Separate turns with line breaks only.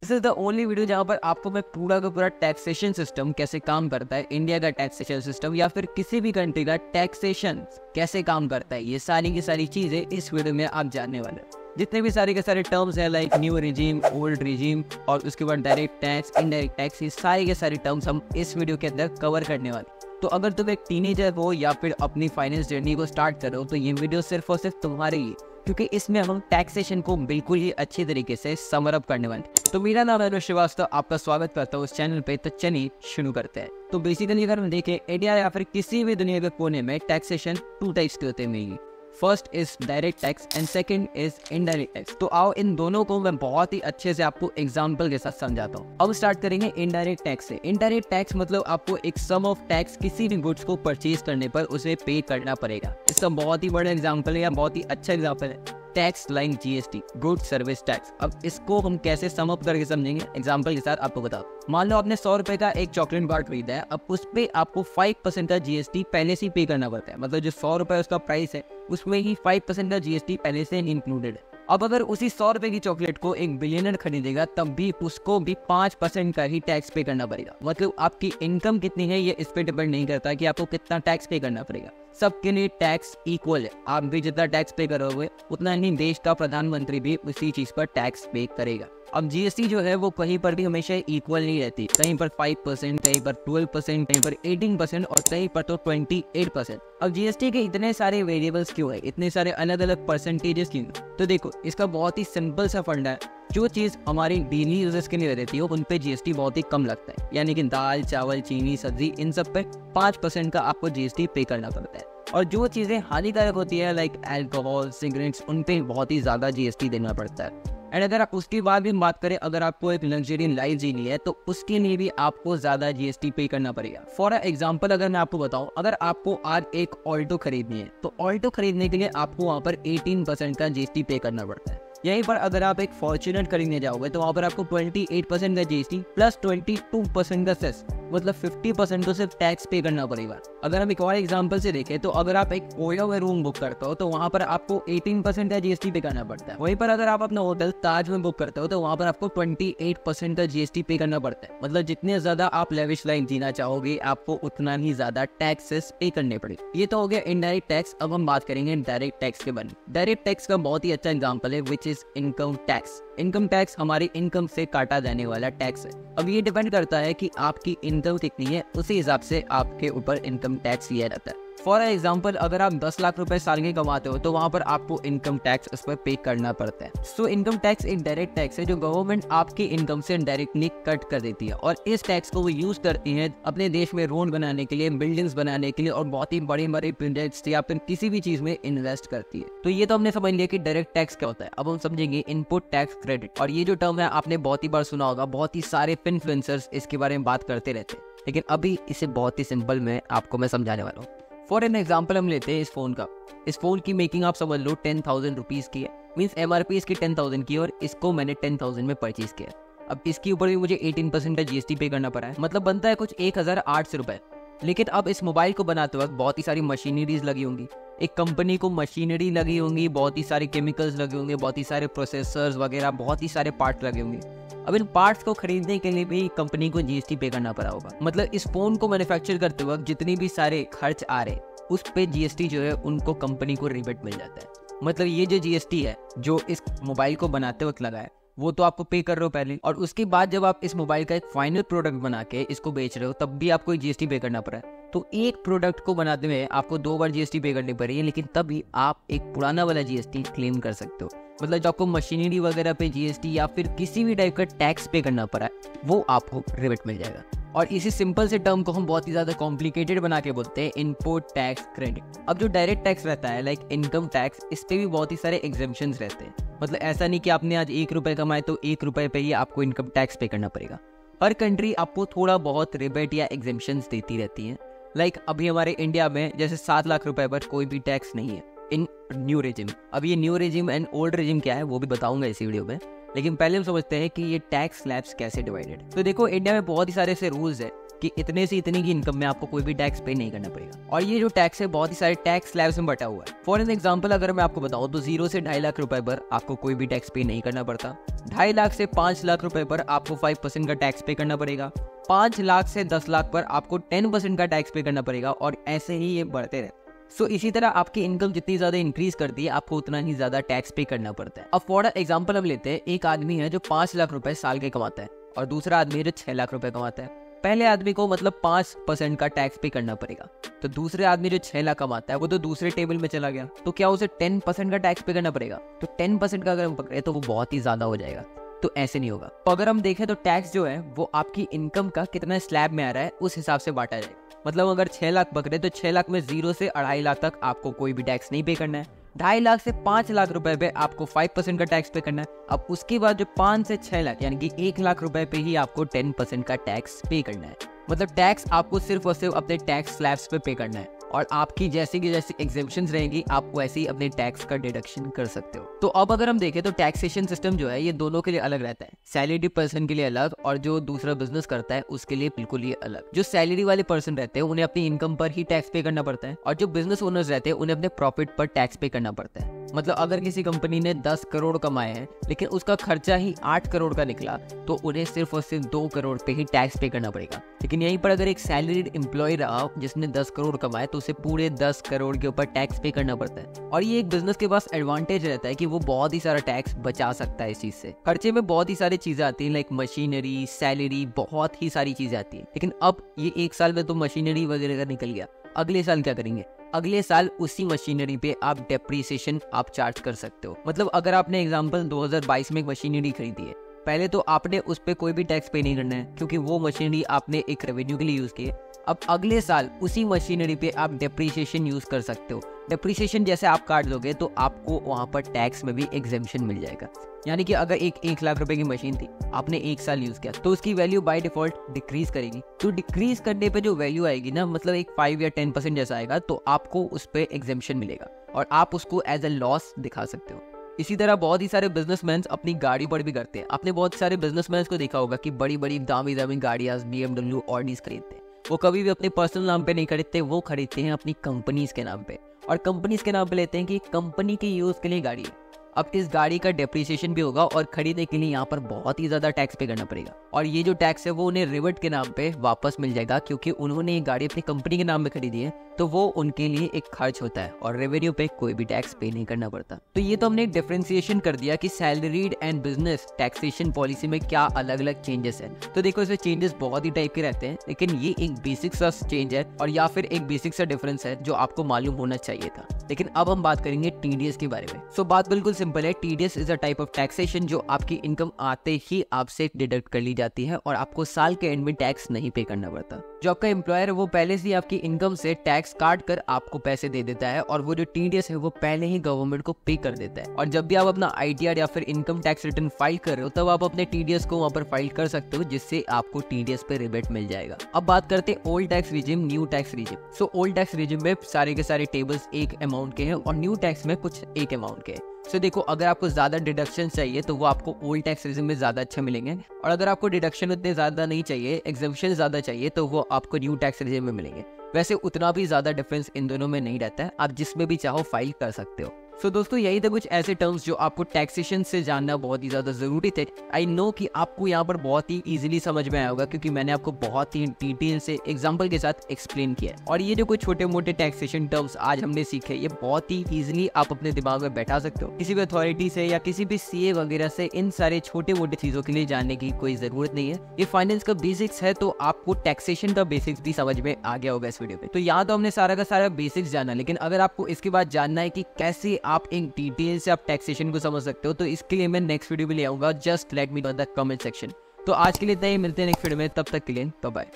This is the only video जहाँ पर आपको मैं पूरा का पूरा टैक्सेशन सिस्टम कैसे काम करता है, इंडिया का टैक्सेशन सिस्टम या फिर किसी भी कंट्री का टैक्सेशन कैसे काम करता है, ये सारी की सारी चीजें इस वीडियो में आप जानने वाले हैं। जितने भी सारे के सारे टर्म्स हैं like new regime, old regime और उसके बाद डायरेक्ट टैक्स, इनडायरेक्ट टैक्स, ये सारे के सारे टर्म्स हम इस वीडियो के अंदर कवर करने वाले। तो अगर तुम एक टीनेजर हो या फिर अपनी फाइनेंस जर्नी को स्टार्ट करो तो ये वीडियो सिर्फ और सिर्फ तुम्हारे लिए, क्योंकि इसमें हम टैक्सेशन को बिल्कुल ही अच्छी तरीके से समर अप करने वाले। तो मेरा नाम है श्रीवास्तव, आपका स्वागत करता हूँ इस चैनल पे। तो चलिए शुरू करते हैं। तो बेसिकली अगर हम देखें इंडिया या फिर किसी भी दुनिया के कोने में टैक्सेशन 2 टाइप्स के होते हैं। First is direct tax and second is indirect tax. तो आओ इन दोनों को मैं बहुत ही अच्छे से आपको एग्जांपल के साथ समझाता हूँ। अब स्टार्ट करेंगे इनडायरेक्ट टैक्स से। इनडायरेक्ट टैक्स मतलब आपको एक सम ऑफ टैक्स किसी भी गुड्स को परचेज करने पर उसे पे करना पड़ेगा। इसका बहुत ही बड़ा एग्जाम्पल है या बहुत ही अच्छा एग्जाम्पल है tax like GST, good service tax. अब इसको हम कैसे सम अप करके समझेंगे एग्जांपल के साथ आपको बताओ। मान लो आपने 100 रुपए का एक चॉकलेट बार खरीदा है, अब उस पे आपको 5% का जीएसटी पहले से पे करना पड़ता है। मतलब जो 100 रुपए उसका प्राइस है उसमें ही 5% का जीएसटी पहले से इंक्लूडेड है। अब अगर उसी 100 रुपए की चॉकलेट को एक बिलियनर खरीदेगा तब भी उसको भी 5% का ही टैक्स पे करना पड़ेगा। मतलब आपकी इनकम कितनी है ये इस पे डिपेंड नहीं करता कि आपको कितना टैक्स पे करना पड़ेगा। सबके लिए टैक्स इक्वल है। आप भी जितना टैक्स पे करोगे उतना ही देश का प्रधानमंत्री भी उसी चीज पर टैक्स पे करेगा। अब जीएसटी जो है वो कहीं पर भी हमेशा इक्वल नहीं रहती। कहीं पर 5%, कहीं पर 12%, कहीं पर 18% और कहीं पर तो 28%। अब जीएसटी के इतने सारे वेरिएबल्स क्यों है, इतने सारे अलग अलग परसेंटेजेस क्यों? तो देखो इसका बहुत ही सिंपल सा फंडा है। जो चीज हमारी डेली यूजेस के लिए रहती है उन पे जीएसटी बहुत ही कम लगता है। यानी कि दाल, चावल, चीनी, सब्जी, इन सब पे 5% का आपको जीएसटी पे करना पड़ता है। और जो चीजें हानिकारक होती है लाइक अल्कोहल, सिगरेट्स, उन पे बहुत ही ज्यादा जीएसटी देना पड़ता है। एंड अगर आप उसके बाद भी बात करें, अगर आपको एक लग्जरी लाइफ जीनी है तो उसके लिए भी आपको ज्यादा जीएसटी पे करना पड़ेगा। फॉर एग्जांपल अगर मैं आपको बताऊं, अगर आपको आज एक ऑल्टो खरीदनी है तो ऑल्टो खरीदने के लिए आपको वहां पर 18% का जीएसटी पे करना पड़ता है। यहीं पर अगर आप एक फॉर्च्यूनर खरीदने जाओगे तो वहां पर आपको 28% का जीएसटी प्लस 22% का सेस, मतलब 50% तो सिर्फ टैक्स पे करना पड़ेगा। अगर हम एक और एग्जांपल से देखें तो अगर आप एक ओयो में रूम बुक करते हो तो वहां पर आपको 18% का जीएसटी पे करना पड़ता है। वहीं पर अगर आप अपना होटल ताज में बुक करते हो तो वहां पर आपको 28% का जीएसटी पे करना पड़ता है। मतलब जितने ज्यादा आप लेविश लाइफ जीना चाहोगे आपको उतना ही ज्यादा टैक्सेस पे करने पड़ेंगे। ये तो हो गया इनडायरेक्ट टैक्स। अब हम बात करेंगे डायरेक्ट टैक्स के बारे में। डायरेक्ट टैक्स का बहुत ही अच्छा एग्जाम्पल है which is income tax. Income tax हमारी इनकम से काटा जाने वाला टैक्स है। अब ये डिपेंड करता है कि आपकी इनकम कितनी है, उसी हिसाब से आपके ऊपर इनकम टैक्स लिया जाता है। फॉर एग्जाम्पल अगर आप 10 लाख रुपए साल के कमाते हो तो वहां पर आपको इनकम टैक्स उस पर पे करना पड़ता है। सो इनकम टैक्स एक डायरेक्ट टैक्स है जो गवर्नमेंट आपकी इनकम से डायरेक्टली कट कर देती है और इस टैक्स को वो यूज करती है अपने देश में रोड बनाने के लिए, बिल्डिंग्स बनाने के लिए और बहुत ही बड़े बड़े प्रोजेक्ट्स या फिर किसी भी चीज में इन्वेस्ट करती है। तो ये तो हमने समझ लिया कि डायरेक्ट टैक्स क्या होता है। अब हम समझेंगे इनपुट टैक्स क्रेडिट। और ये जो टर्म है आपने बहुत ही बार सुना होगा, बहुत ही सारे इन्फ्लुएंसर्स इसके बारे में बात करते रहते हैं, लेकिन अभी इसे बहुत ही सिंपल में आपको मैं समझाने वाला हूँ। फॉर एन एग्जाम्पल हम लेते हैं इस फोन का। इस फोन की मेकिंग आप समझ लो 10,000 रुपीज की है। मीन्स एमआरपी इसकी 10,000 की और इसको मैंने 10,000 में परचेज किया। अब इसके ऊपर भी मुझे 18% का जीएसटी पे करना पड़ा है। मतलब बनता है कुछ 1,800 रुपए। लेकिन अब इस मोबाइल को बनाते वक्त बहुत ही सारी मशीनरीज लगी होंगी, एक कंपनी को मशीनरी लगी होंगी, बहुत ही सारे केमिकल्स लगे होंगे, बहुत ही सारे प्रोसेसर्स वगैरह, बहुत ही सारे पार्ट लगे होंगे। अब इन पार्ट्स को खरीदने के लिए भी कंपनी को जीएसटी पे करना पड़ा होगा। मतलब इस फोन को मैन्युफैक्चर करते वक्त जितनी भी सारे खर्च आ रहे उस पे जीएसटी जो है उनको कंपनी को रिबेट मिल जाता है। मतलब ये जो जीएसटी है जो इस मोबाइल को बनाते वक्त लगा है वो तो आपको पे कर रहे हो पहले, और उसके बाद जब आप इस मोबाइल का एक फाइनल प्रोडक्ट बना के इसको बेच रहे हो तब भी आपको जीएसटी पे करना पड़ा है। तो एक प्रोडक्ट को बनाते हुए आपको 2 बार जीएसटी पे करनी पड़ी है, लेकिन तभी आप एक पुराना वाला जीएसटी क्लेम कर सकते हो। मतलब जो आपको मशीनरी वगैरह पे जीएसटी या फिर किसी भी टाइप का टैक्स पे करना पड़ा है वो आपको रिबेट मिल जाएगा। और इसी सिंपल से टर्म को हम बहुत ही ज्यादा कॉम्प्लिकेटेड बना के बोलते हैं इनपुट टैक्स क्रेडिट। अब जो डायरेक्ट टैक्स रहता है लाइक इनकम टैक्स, इस पे भी बहुत ही सारे एग्जेम्पशंस रहते हैं। मतलब ऐसा नहीं कि आपने आज 1 रुपए कमाए तो 1 रुपए पे ही आपको इनकम टैक्स पे करना पड़ेगा। हर कंट्री आपको थोड़ा बहुत रिबेट या एग्जेम्पशंस देती रहती है। लाइक अभी हमारे इंडिया में जैसे 7 लाख रुपए पर कोई भी टैक्स नहीं है इन न्यू रेजिम। अब ये new regime and old regime क्या है वो भी बताऊंगा इसी वीडियो में, लेकिन पहले हम समझते हैं कि ये टैक्स स्लैब्स कैसे डिवाइडेड। तो देखो इंडिया में बहुत ही सारे ऐसे रूल्स है कि इतने से इतने की इनकम में आपको कोई भी टैक्स पे नहीं करना पड़ेगा। और ये जो टैक्स है बहुत ही सारे टैक्स स्लैब्स में बटा हुआ है। फॉर एन एग्जाम्पल अगर मैं आपको बताऊं तो 0 से 2.5 लाख रुपए पर आपको कोई भी टैक्स पे नहीं करना पड़ता। 2.5 लाख से 5 लाख रुपए पर आपको 5% का टैक्स पे करना पड़ेगा। 5 लाख से 10 लाख पर आपको 10% का टैक्स पे करना पड़ेगा, और ऐसे ही ये बढ़ते रहते। सो इसी तरह आपकी इनकम जितनी ज्यादा इंक्रीज करती है आपको उतना ही ज्यादा टैक्स पे करना पड़ता है। अब फॉर एग्जांपल हम लेते हैं, एक आदमी है जो 5 लाख रुपए साल के कमाता है और दूसरा आदमी है जो 6 लाख रुपए कमाता है। पहले आदमी को मतलब 5% का टैक्स पे करना पड़ेगा, तो दूसरे आदमी जो 6 लाख कमाता है वो तो दूसरे टेबल में चला गया, तो क्या उसे 10% का टैक्स पे करना पड़ेगा? तो 10% का अगर हम पकड़े तो वो बहुत ही ज्यादा हो जाएगा, तो ऐसे नहीं होगा। तो अगर हम देखें तो टैक्स जो है वो आपकी इनकम का कितना स्लैब में आ रहा है उस हिसाब से बांटा जाएगा। मतलब अगर 6 लाख पकड़े तो 6 लाख में 0 से 2.5 लाख तक आपको कोई भी टैक्स नहीं पे करना है। 2.5 लाख से 5 लाख रुपए पे आपको 5% का टैक्स पे करना है। अब उसके बाद जो 5 से 6 लाख यानी कि 1 लाख रुपए पे ही आपको 10% का टैक्स पे करना है। मतलब टैक्स आपको सिर्फ और सिर्फ अपने टैक्स स्लैब्स पे पे करना है, और आपकी जैसी की जैसी एग्जेम्पशंस रहेंगी आप वैसे ही अपने टैक्स का डिडक्शन कर सकते हो। तो अब अगर हम देखें तो टैक्सेशन सिस्टम जो है ये दोनों के लिए अलग रहता है। सैलरी पर्सन के लिए अलग और जो दूसरा बिजनेस करता है उसके लिए बिल्कुल ही अलग। जो सैलरी वाले पर्सन रहते हैं उन्हें अपनी इनकम पर ही टैक्स पे करना पड़ता है, और जो बिजनेस ओनर्स रहते हैं उन्हें अपने प्रॉफिट पर टैक्स पे करना पड़ता है। मतलब अगर किसी कंपनी ने 10 करोड़ कमाए हैं लेकिन उसका खर्चा ही 8 करोड़ का निकला तो उन्हें सिर्फ और सिर्फ 2 करोड़ पे ही टैक्स पे करना पड़ेगा। लेकिन यहीं पर अगर एक सैलरीड एम्प्लॉय रहा जिसने 10 करोड़ कमाए तो उसे पूरे 10 करोड़ के ऊपर टैक्स पे करना पड़ता है। और ये एक बिजनेस के पास एडवांटेज रहता है कि वो बहुत ही सारा टैक्स बचा सकता है। इस चीज से खर्चे में बहुत ही सारी चीजें आती हैं, लाइक मशीनरी, सैलरी, बहुत ही सारी चीजें आती है। लेकिन अब ये 1 साल में तो मशीनरी वगैरह का निकल गया, अगले साल क्या करेंगे? अगले साल उसी मशीनरी पे आप डेप्रिसिएशन आप चार्ज कर सकते हो। मतलब अगर आपने एग्जांपल 2022 में एक मशीनरी खरीदी है, पहले तो आपने उस पे कोई भी टैक्स पे नहीं करना है क्योंकि वो मशीनरी आपने एक रेवेन्यू के लिए यूज की है। अब अगले साल उसी मशीनरी पे आप डेप्रिसिएशन यूज कर सकते हो। डेप्रिसिएशन जैसे आप काट दोगे तो आपको वहां पर टैक्स में भी एग्जेम्पशन मिल जाएगा। यानी कि अगर एक 1 लाख रुपए की मशीन थी, आपने 1 साल यूज किया तो उसकी वैल्यू बाय डिफॉल्ट डिक्रीज करेगी। तो डिक्रीज करने पे जो वैल्यू आएगी ना, मतलब एक 5 या 10% जैसा आएगा, तो आपको उस पे एग्जेम्पशन मिलेगा और आप उसको एज अ लॉस दिखा सकते हो। इसी तरह बहुत ही सारे बिजनेसमैन अपनी गाड़ी पर भी करते हैं। आपने बहुत सारे बिजनेसमैन को देखा होगा कि बड़ी बड़ी दामी दामी गाड़ियां BMW, ऑडीज खरीदते हैं। वो कभी भी अपने पर्सनल नाम पे नहीं खरीदते, वो खरीदते हैं अपनी कंपनीज के नाम पे, और कंपनीज के नाम पे लेते हैं कि कंपनी के यूज के लिए गाड़ी है। अब इस गाड़ी का डेप्रिसिएशन भी होगा और खरीदने के लिए यहाँ पर बहुत ही ज्यादा टैक्स पे करना पड़ेगा, और ये जो टैक्स है वो उन्हें रिवर्ट के नाम पे वापस मिल जाएगा क्योंकि उन्होंने ये गाड़ी अपनी कंपनी के नाम में खरीदी है, तो वो उनके लिए एक खर्च होता है और रेवेन्यू पे कोई भी टैक्स पे नहीं करना पड़ता। तो ये तो हमने डिफरेंशिएशन कर दिया कि salaried and business taxation policy में क्या अलग अलग चेंजेस है। तो देखो इसमें चेंजेस बहुत ही टाइप के रहते हैं, लेकिन ये एक बेसिक सा चेंज है और या फिर एक बेसिक सा डिफरेंस है जो आपको मालूम होना चाहिए था। लेकिन अब हम बात करेंगे टीडीएस के बारे में। सो बात बिल्कुल सिंपल है, TDS is a type of taxation जो आपकी इनकम आते ही आपसे डिडक्ट कर ली जाती है और आपको साल के एंड में टैक्स नहीं पे करना पड़ता। जो आपका एम्प्लॉयर है वो पहले से ही आपकी इनकम से टैक्स काट कर आपको पैसे दे देता है, और वो जो टीडीएस है वो पहले ही गवर्नमेंट को पे कर देता है। और जब भी आप अपना आईटीआर या फिर इनकम टैक्स रिटर्न फाइल कर रहे हो तब आप अपने टीडीएस को वहां पर फाइल कर सकते हो, जिससे आपको टीडीएस पे रिबेट मिल जाएगा। अब बात करते हैं old tax regime, new tax regime. So old tax regime में सारे के सारे टेबल्स एक अमाउंट के हैं और न्यू टैक्स में कुछ एक अमाउंट के हैं। सो देखो अगर आपको ज्यादा डिडक्शन चाहिए तो वो आपको ओल्ड टैक्स रिजिम में ज्यादा अच्छे मिलेंगे, और अगर आपको डिडक्शन उतने ज्यादा नहीं चाहिए, एग्जेम्पशन ज्यादा चाहिए, तो वो आपको न्यू टैक्स रिजिम में मिलेंगे। वैसे उतना भी ज्यादा डिफरेंस इन दोनों में नहीं रहता है, आप जिसमें भी चाहो फाइल कर सकते हो। सो दोस्तों यही थे कुछ ऐसे टर्म्स जो आपको टैक्सेशन से जानना बहुत ही ज्यादा जरूरी थे। आई नो कि आपको यहाँ पर बहुत ही इजीली समझ में आया होगा क्योंकि मैंने आपको बहुत ही डिटेल से एग्जांपल के साथ एक्सप्लेन किया है। और ये जो कुछ छोटे मोटे टैक्सेशन टर्म्स आज हमने सीखे, ये बहुत ही इजीली आप अपने दिमाग में बैठा सकते हो। किसी भी अथॉरिटी से या किसी भी सीए वगैरह से इन सारे छोटे मोटे चीजों के लिए जानने की कोई जरूरत नहीं है। ये फाइनेंस का बेसिक्स है तो आपको टैक्सेशन का बेसिक्स भी समझ में आ गया होगा इस वीडियो पे। तो यहाँ तो हमने सारा का सारा बेसिक्स जाना, लेकिन अगर आपको इसके बाद जानना है कि कैसे आप एक डिटेल से आप टैक्सेशन को समझ सकते हो, तो इसके लिए मैं नेक्स्ट वीडियो भी ले आऊंगा। Just let me know in the comment section. तो आज के लिए इतना ही, मिलते हैं नेक्स्ट वीडियो में, तब तक के लिए बाय बाय।